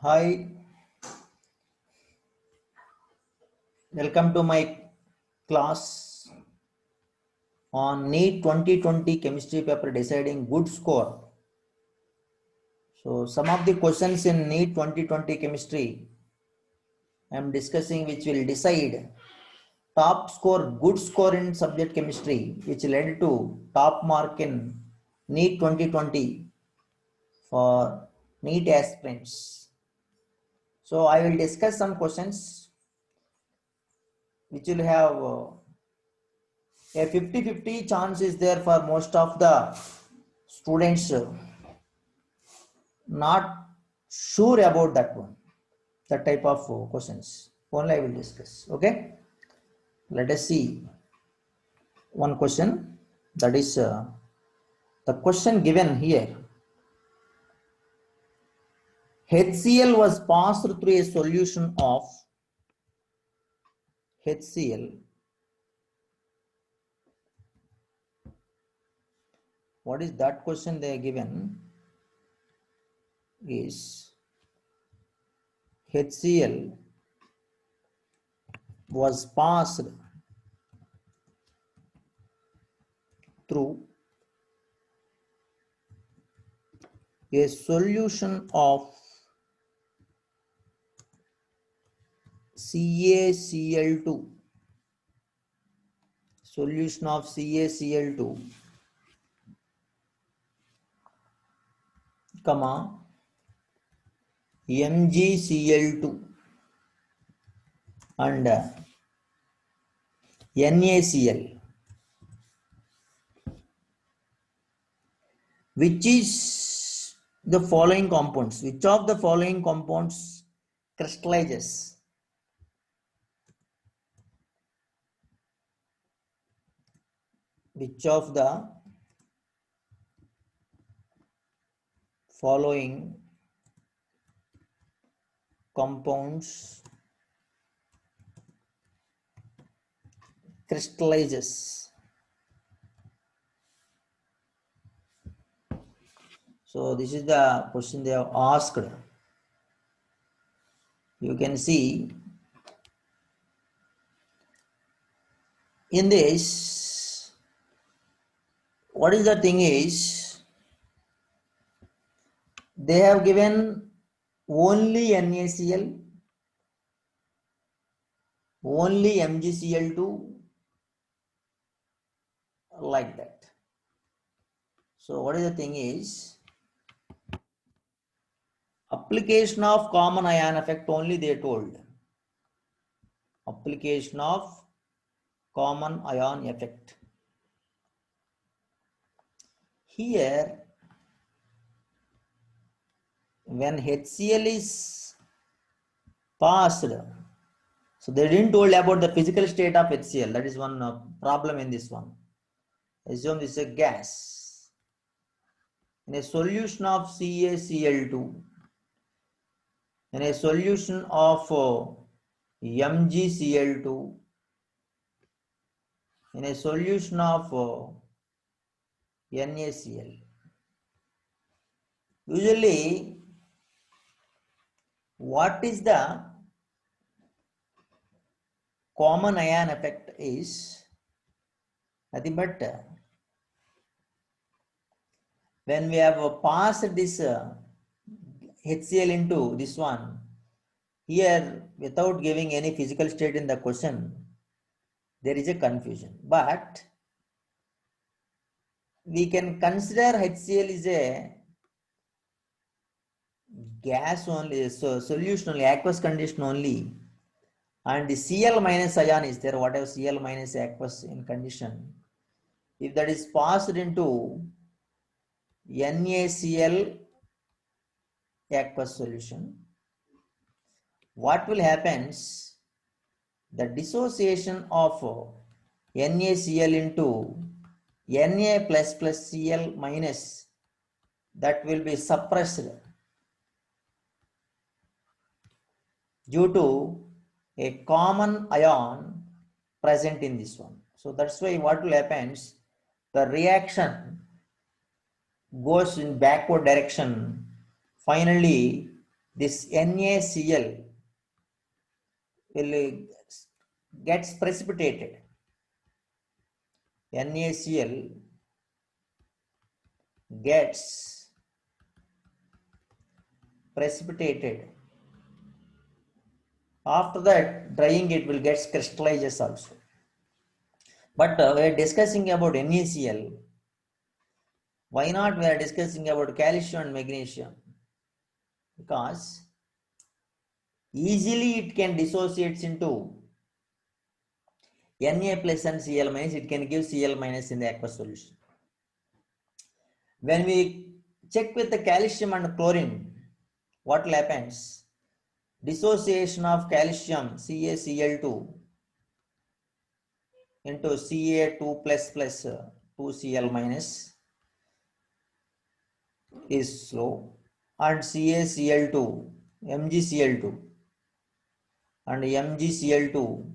Hi, welcome to my class on NEET 2020 chemistry paper deciding good score. So some of the questions in NEET 2020 chemistry I am discussing which will decide top score, good score in subject chemistry which led to top mark in NEET 2020 for NEET aspirants. So I will discuss some questions which will have a 50-50 chance is there for most of the students not sure about that one, that type of questions only I will discuss. Okay, let us see one question, that is the question given here. HCl was passed through a solution of HCl. What is that question they are given is HCl was passed through a solution of CaCl2, solution of CaCl2, comma MgCl2 and NaCl, which is the following compounds, which of the following compounds crystallizes? Which of the following compounds crystallizes? So this is the question they have asked. You can see in this, what is the thing is, they have given only NaCl, only MgCl2, like that. So what is the thing is, application of common ion effect only they told. Application of common ion effect. Here, when HCl is passed, so they didn't told about the physical state of HCl. That is one problem in this one. Assume this is a gas. In a solution of CaCl2, in a solution of MgCl2, in a solution of NaCl. Usually, what is the common ion effect is nothing but when we have passed this HCl into this one, here without giving any physical state in the question, there is a confusion. But we can consider HCl is a gas only, so solution only, aqueous condition only, and the Cl minus ion is there, whatever Cl minus aqueous in condition. If that is passed into NaCl aqueous solution, what will happen? The dissociation of NaCl into Na plus plus Cl minus, that will be suppressed due to a common ion present in this one. So that's why what will happen, the reaction goes in backward direction. Finally, this NaCl will gets precipitated. NaCl gets precipitated. After that, drying it will get crystallizes also. But we are discussing about NaCl. Why not we are discussing about calcium and magnesium? Because easily it can dissociate into Na plus and Cl minus. It can give Cl minus in the aqueous solution. When we check with the calcium and chlorine, what will happens? Dissociation of calcium CaCl2 into Ca2 plus 2Cl minus is slow, and CaCl2 MgCl2 and MgCl2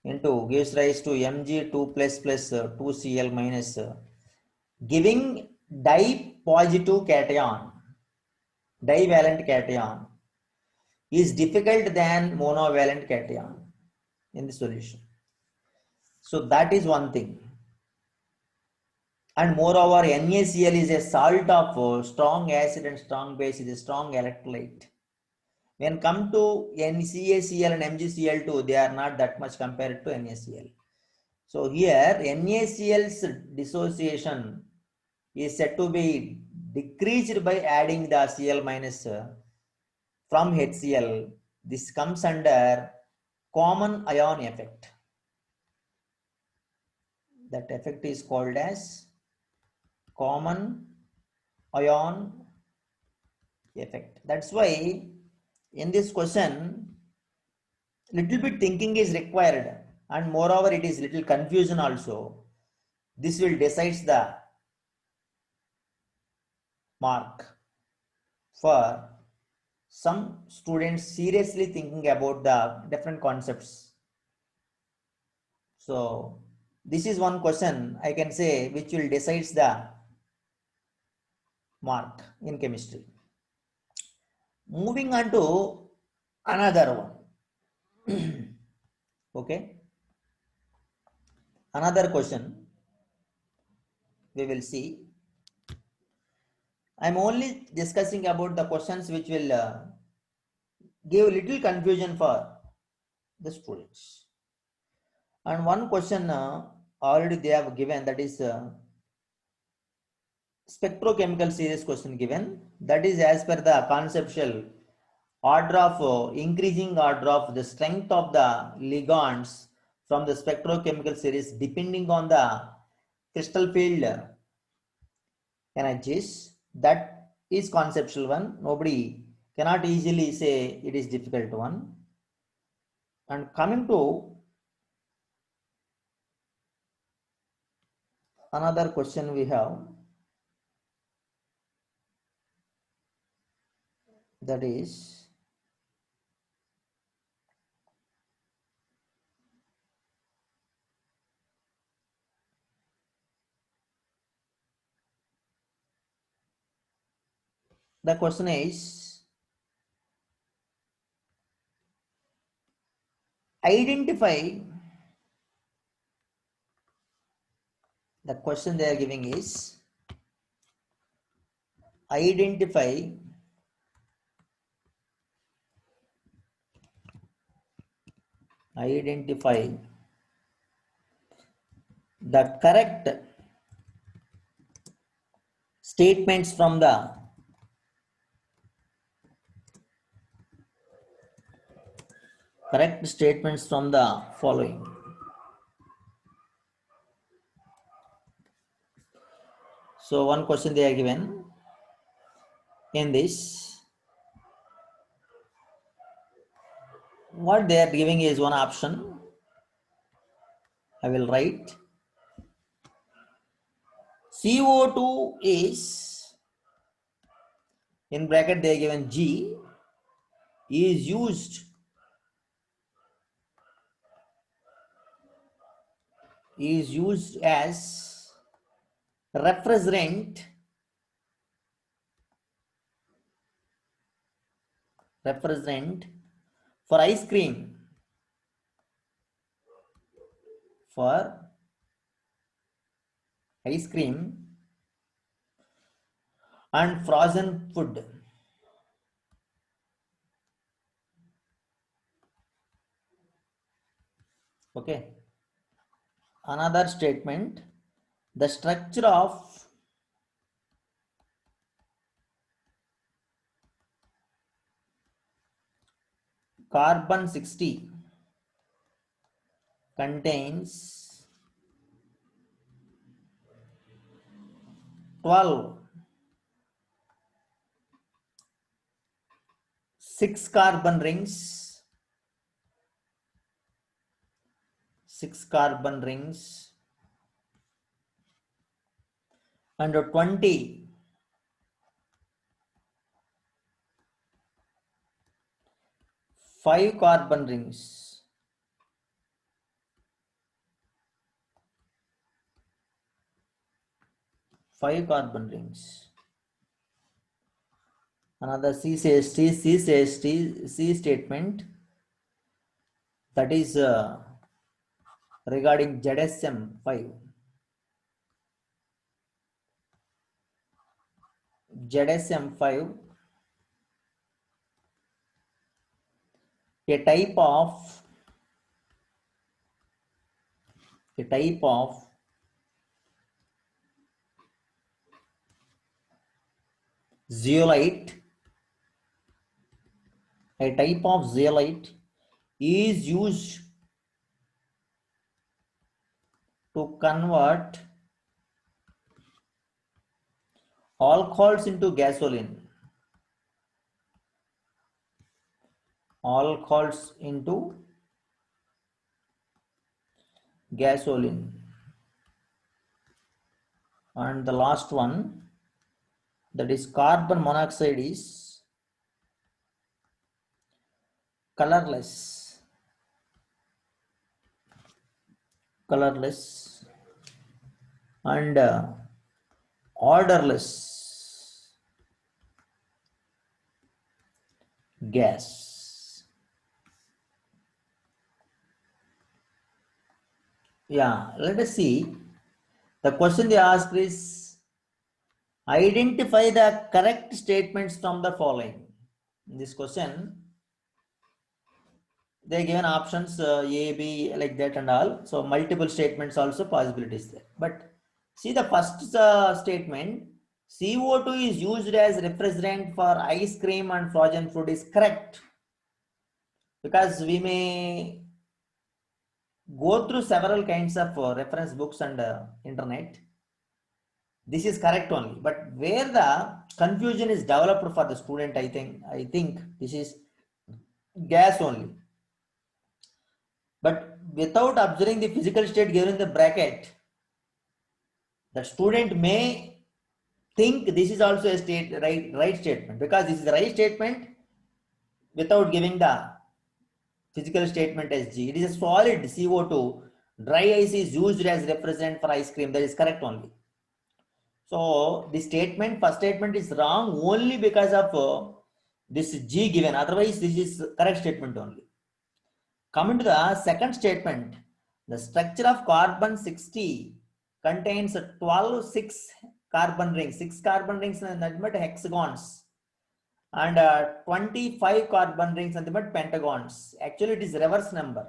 into gives rise to Mg2 plus 2Cl minus, giving dipositive cation, divalent cation is difficult than monovalent cation in the solution. So that is one thing. And moreover, NaCl is a salt of strong acid and strong base, is a strong electrolyte. When come to NCaCl and MgCl2, they are not that much compared to NaCl. So here NaCl's dissociation is said to be decreased by adding the Cl minus from HCl. This comes under common ion effect. That effect is called as common ion effect. That's why in this question little bit thinking is required, and moreover it is little confusion also. This will decide the mark for some students seriously thinking about the different concepts. So this is one question I can say which will decide the mark in chemistry. Moving on to another one. Okay, another question we will see. I'm only discussing about the questions which will give little confusion for the students. And one question already they have given, that is spectrochemical series question given. That is as per the conceptual order of increasing order of the strength of the ligands from the spectrochemical series depending on the crystal field energies. That is conceptual one. Nobody cannot easily say it is difficult one. And coming to another question we have, that is the question is identify, the question they are giving is identify the correct statements from the following. So one question they are given in this, what they are giving is one option. I will write CO2 is, in bracket they are given G, is used as refrigerant refrigerant for ice cream, for ice cream and frozen food. Okay. Another statement, the structure of carbon 60 contains 12 6 carbon rings, 6 carbon rings and 20 5 carbon rings. 5 carbon rings. Another C statement, that is regarding ZSM 5. ZSM 5, a type of zeolite, is used to convert alcohols into gasoline. Alcohols into gasoline. And the last one, that is carbon monoxide, is colorless and odorless gas. Yeah, let us see. The question they asked is, identify the correct statements from the following. In this question, they given options A, B, like that and all. So multiple statements also possibilities there. But see the first statement, CO2 is used as refrigerant for ice cream and frozen food, is correct. Because we may go through several kinds of reference books and internet. This is correct only. But where the confusion is developed for the student, I think this is gas only. But without observing the physical state given in the bracket, the student may think this is also a right statement, because this is the right statement without giving the physical statement as G. It is a solid CO2. Dry ice is used as refrigerant for ice cream. That is correct only. So the statement, first statement is wrong only because of this G given. Otherwise, this is correct statement only. Coming to the second statement, the structure of carbon 60 contains 12 6 carbon rings. 6 carbon rings and nothing but hexagons, and 25 carbon rings and nothing but pentagons. Actually, it is reverse number.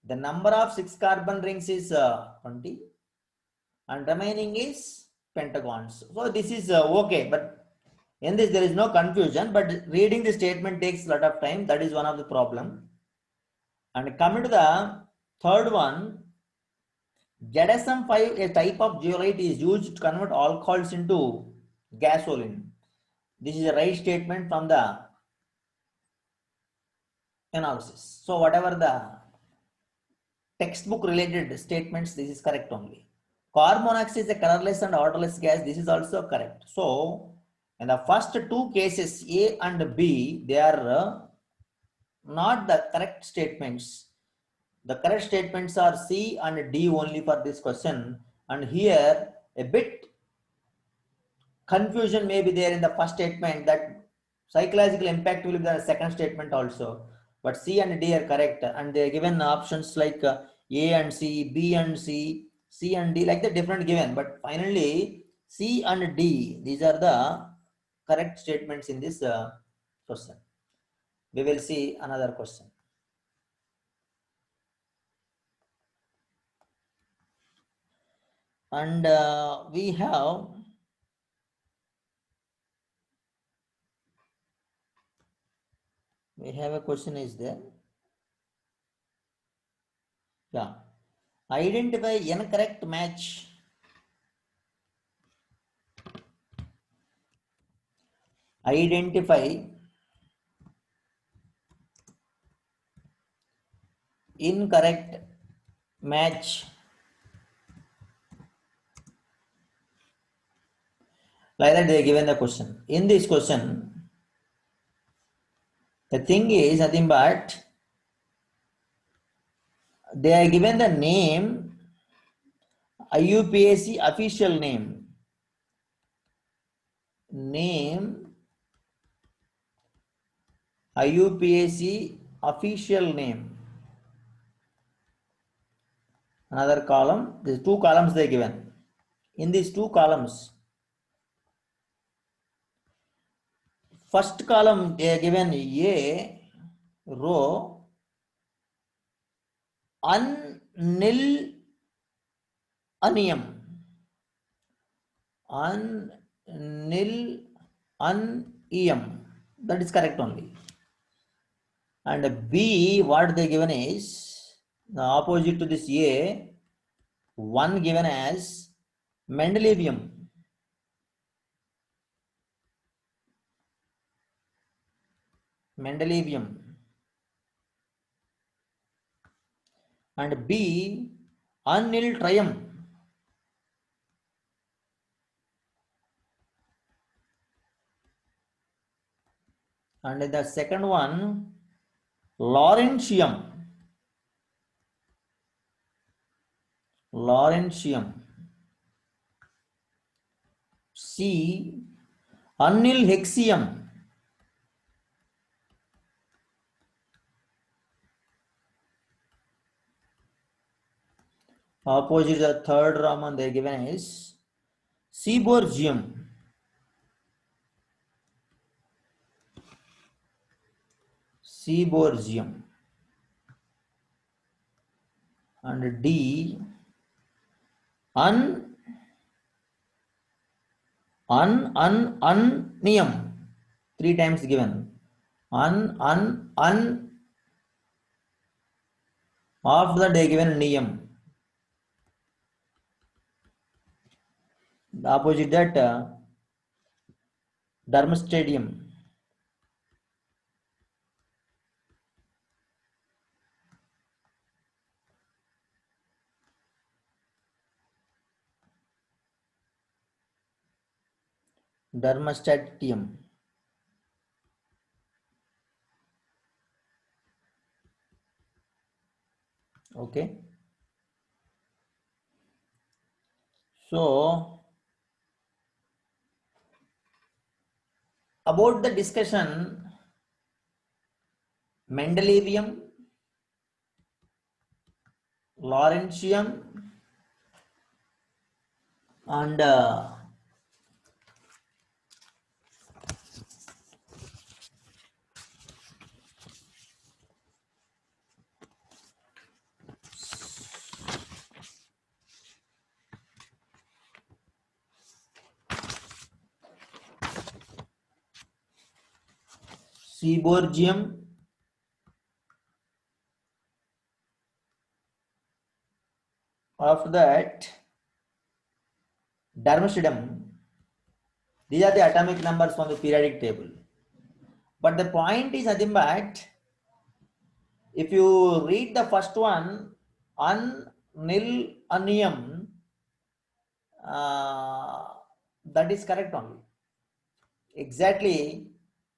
The number of 6 carbon rings is 20 and remaining is pentagons. So this is okay, but in this there is no confusion, but reading the statement takes a lot of time. That is one of the problem. And coming to the third one, ZSM5, a type of zeolite, is used to convert alcohols into gasoline. This is a right statement from the analysis. So whatever the textbook related statements, this is correct only. Carbon monoxide is a colorless and odorless gas. This is also correct. So in the first two cases, A and B, they are not the correct statements. The correct statements are C and D only for this question. And here a bit confusion may be there in the first statement, that Psychological impact will be the second statement also. But C and D are correct, and they are given options like A and C, B and C, C and D, like the different given. But finally, C and D, these are the correct statements in this question. We will see another question. And we have a question is there. Yeah. Identify incorrect match. Identify incorrect match. Like that they are given the question. In this question, the thing is nothing but they are given the name, IUPAC official name. Name, IUPAC official name. Another column, there's two columns they are given. In these two columns, first column they are given A row Anil Aniyam. Anil Aniyam. That is correct only. And B, what they given is the opposite to this A, one given as Mendelevium. Mendelevium. And B, Anil Trium. And the second one, Laurentium. Laurentium. C, Anil Hexium. Opposite the third Raman they given is Seaborgium. Seaborgium. And D, Niyam. Three times given. After that they given Niyam. The opposite that Dermastadium. Dermastatium. Okay. So about the discussion, Mendelevium, Laurentium, and Seaborgium, after that Dermastadium. These are the atomic numbers from the periodic table. But the point is nothing but if you read the first one, Nil Aniyam, that is correct only. Exactly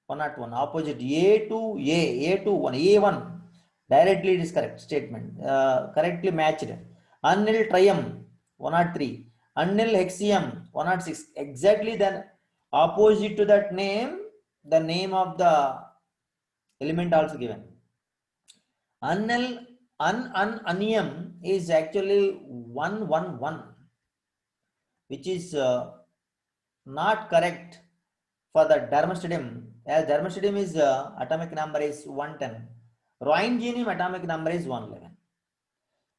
101. Opposite A to A to 1, A1. Directly it is correct statement. Correctly matched. Anil Trium 103. Anil Hexium 106. Exactly then opposite to that name the name of the element also given. Anium is actually 111, which is not correct for the dermastadium, as dermastadium is atomic number is 110. Rhoingenium atomic number is 111.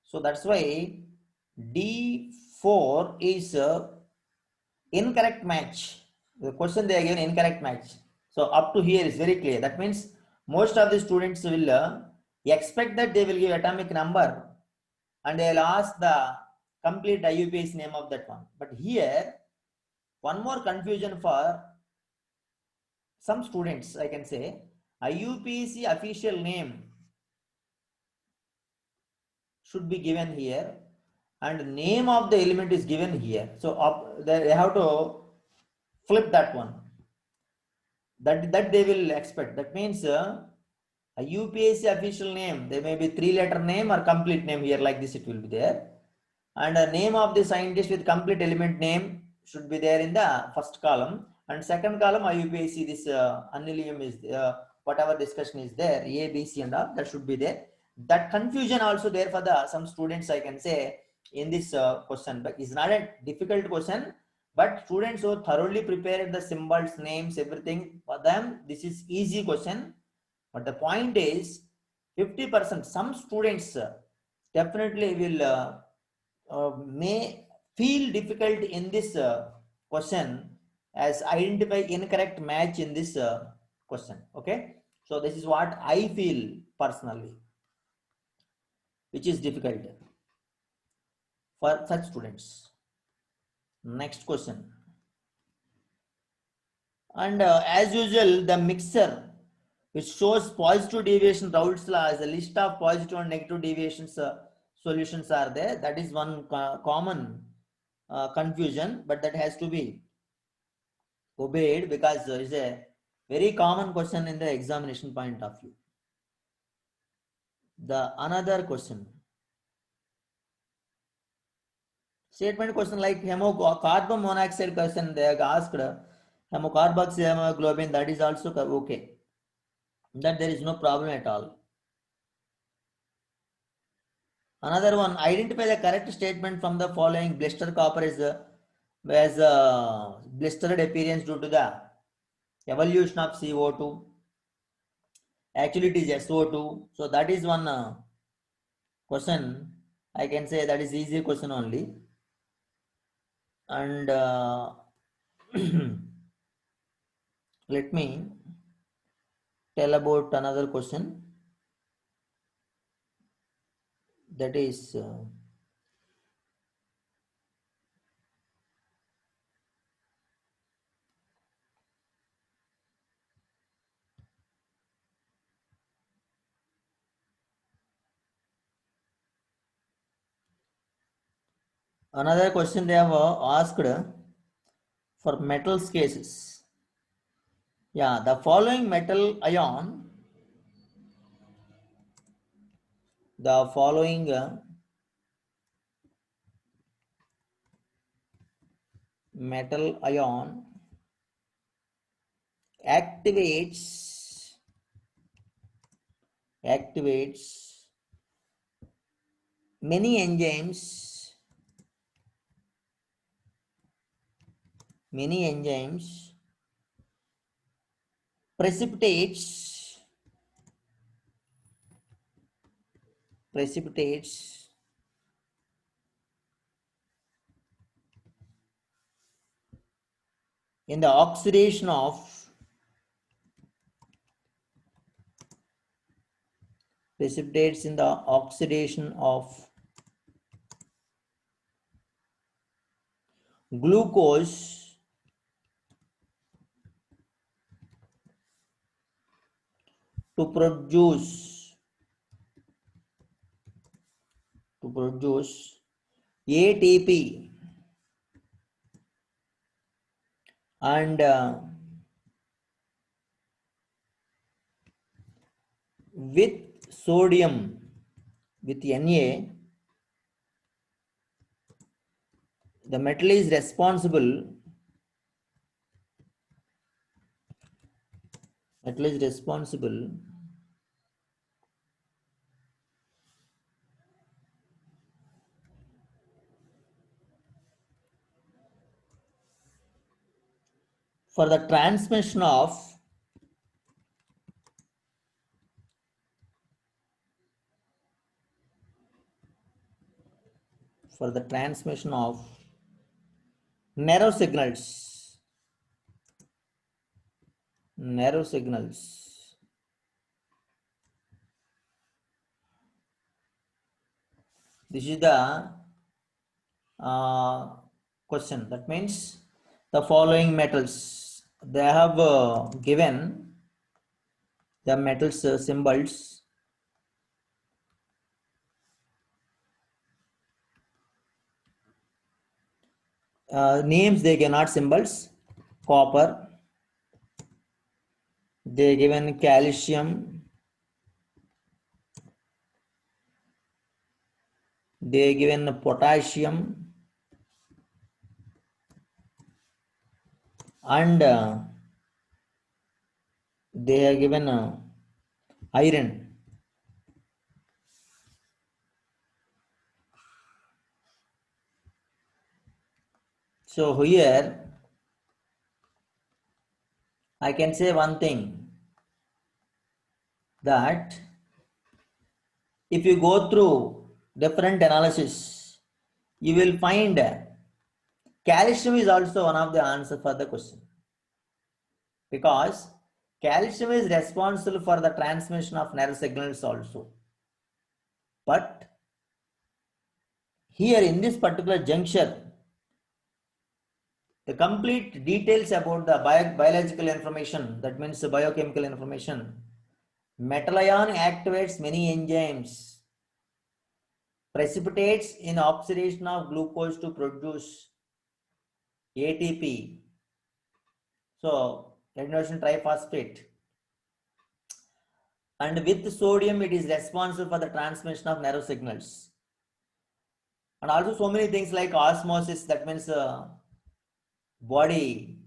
So that's why D4 is incorrect match. The question they are given incorrect match. So up to here is very clear. That means most of the students will expect that they will give atomic number and they will ask the complete IUPAC name of that one. But here, one more confusion for some students, I can say, IUPAC official name should be given here and name of the element is given here. So they have to flip that one. That they will expect. That means a UPSC official name, there may be 3-letter name or complete name here, like this it will be there. And a name of the scientist with complete element name should be there in the first column. And second column, IUPAC, this aniline is whatever discussion is there, A, B, C and all, that should be there. That confusion also there for the some students, I can say, in this question. But it's not a difficult question, but students who thoroughly prepared the symbols, names, everything, for them this is easy question. But the point is 50%, some students definitely will may feel difficult in this question as identify incorrect match in this question. Okay, so this is what I feel personally, which is difficult for such students. Next question. And as usual, the mixer which shows positive deviation Raoult's law as a list of positive and negative deviations solutions are there. That is one common confusion, but that has to be obeyed because it's a very common question in the examination point of view. The another question, statement question like carbon monoxide question, they have asked hemocarboxy hemoglobin, that is also okay, that there is no problem at all. Another one, identify the correct statement from the following. Blister copper is has blistered appearance due to the evolution of CO2. Actually, it is SO2. So that is one question. I can say that is easy question only. And let me tell about another question. That is another question they have asked for metals cases. Yeah, the following metal ion, the following metal ion activates many enzymes precipitates in the oxidation of glucose to produce ATP and with sodium, with Na, the metal is responsible at least responsible. For the transmission of narrow signals, narrow signals, this is the question. That means the following metals, they have given the metals symbols. Names they cannot symbols. Copper, they given calcium, they given potassium, and they are given iron. So here I can say one thing, that if you go through different analysis, you will find calcium is also one of the answer for the question, because calcium is responsible for the transmission of nerve signals also. But here in this particular juncture, the complete details about the biological information, that means the biochemical information, metal ion activates many enzymes, precipitates in oxidation of glucose to produce ATP, so adenosine triphosphate, and with sodium it is responsible for the transmission of nerve signals. And also so many things like osmosis, that means body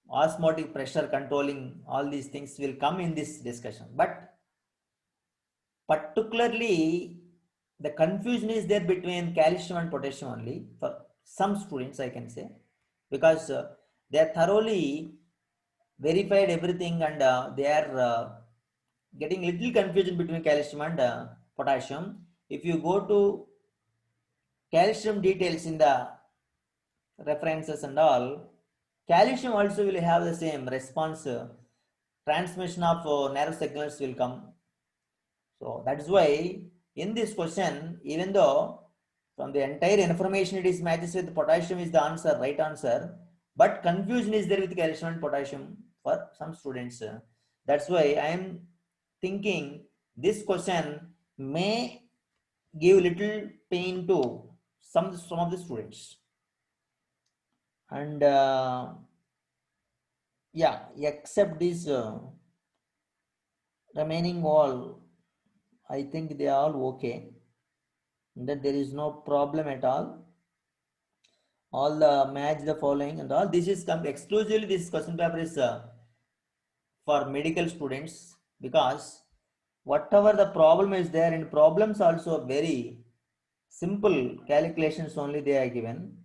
osmotic pressure controlling, all these things will come in this discussion. But particularly the confusion is there between calcium and potassium only for some students, I can say, because they are thoroughly verified everything, and they are getting little confusion between calcium and potassium. If you go to calcium details in the references and all, calcium also will have the same response, transmission of nerve signals will come. So that's why in this question, even though from the entire information it is matches with potassium is the answer, right answer, but confusion is there with calcium and potassium for some students. That's why I am thinking this question may give little pain to some of the students. And yeah, except this remaining all, I think they are all okay, that there is no problem at all the match the following and all. This is exclusively, this question paper is for medical students, because whatever the problem is there, and problems also very simple calculations only they are given,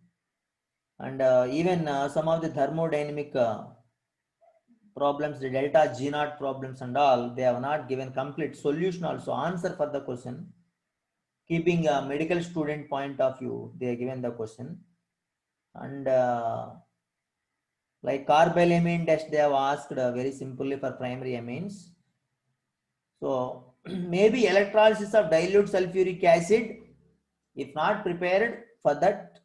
and even some of the thermodynamic problems, the delta G naught problems and all, they have not given complete solution also, answer for the question. Keeping a medical student point of view, they are given the question. And like carbylamine test, they have asked very simply for primary amines. So maybe electrolysis of dilute sulfuric acid, if not prepared for that,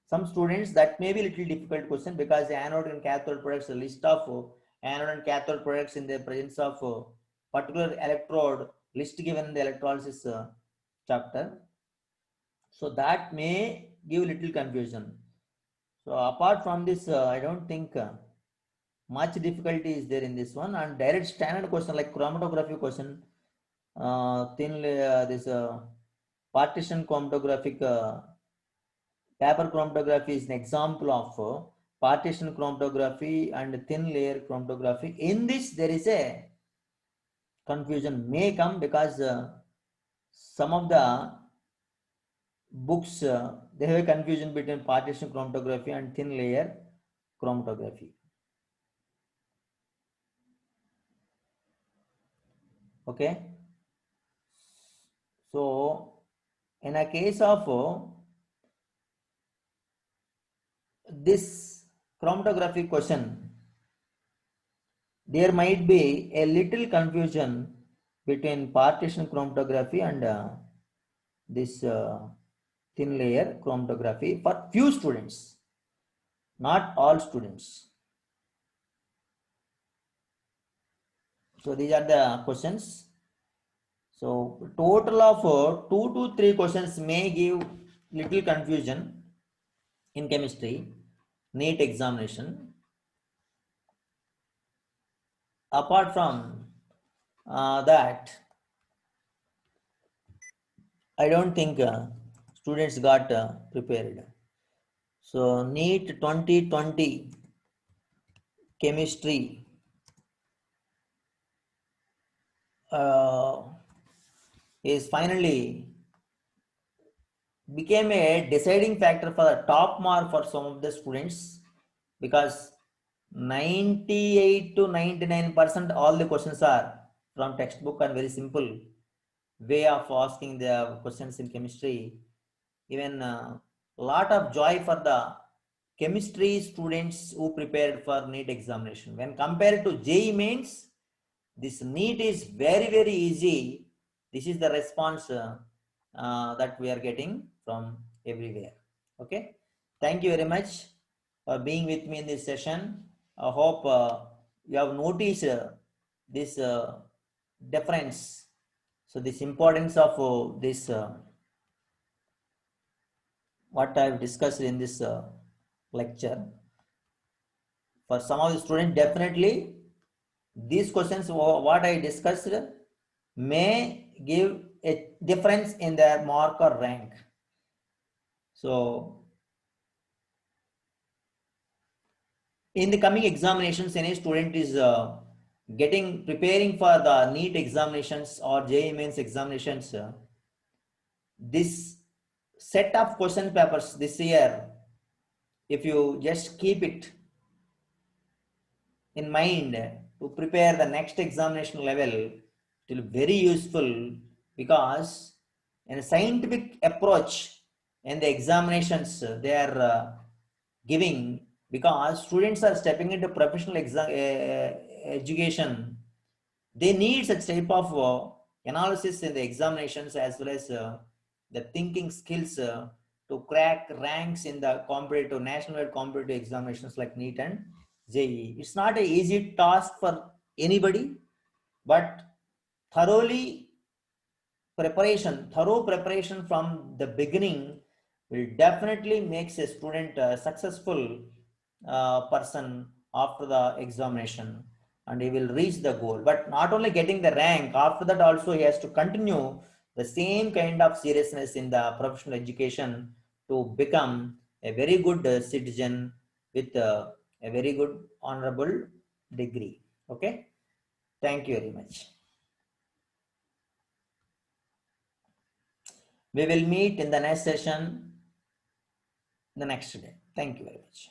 some students, that may be little difficult question, because the anode and cathode products, a list of anode and cathode products in the presence of particular electrode list given in the electrolysis chapter. So that may give little confusion. So apart from this, I don't think much difficulty is there in this one. And direct standard question like chromatography question, thin layer, this partition chromatographic, paper chromatography is an example of partition chromatography and thin layer chromatography. In this, there is a confusion may come because some of the books they have a confusion between partition chromatography and thin layer chromatography. Okay, so in a case of this chromatography question, there might be a little confusion between partition chromatography and this thin layer chromatography for few students, not all students. So these are the questions. So total of 2 to 3 questions may give little confusion in chemistry, NEET examination. Apart from that, I don't think students got prepared. So NEET 2020 chemistry is finally became a deciding factor for the top mark for some of the students, because 98 to 99% all the questions are from textbook and very simple way of asking the questions in chemistry. Even a lot of joy for the chemistry students who prepared for NEET examination. When compared to JEE mains, this NEET is very easy. This is the response that we are getting from everywhere. Okay, thank you very much for being with me in this session. I hope you have noticed this difference. So this importance of this what I have discussed in this lecture. For some of the students, definitely these questions what I discussed may give a difference in their mark or rank. So in the coming examinations, any student is preparing for the NEET examinations or JEE mains examinations, this set of question papers this year, if you just keep it in mind to prepare the next examination level, it will be very useful, because in a scientific approach in the examinations they are giving, because students are stepping into professional education, they need such type of analysis in the examinations, as well as the thinking skills to crack ranks in the competitive national competitive examinations like NEET and JEE. It's not an easy task for anybody, but thorough preparation from the beginning will definitely makes a student a successful person after the examination, and he will reach the goal. But not only getting the rank, after that also he has to continue the same kind of seriousness in the professional education to become a very good citizen with a very good honorable degree. Okay, thank you very much. We will meet in the next session the next day. Thank you very much.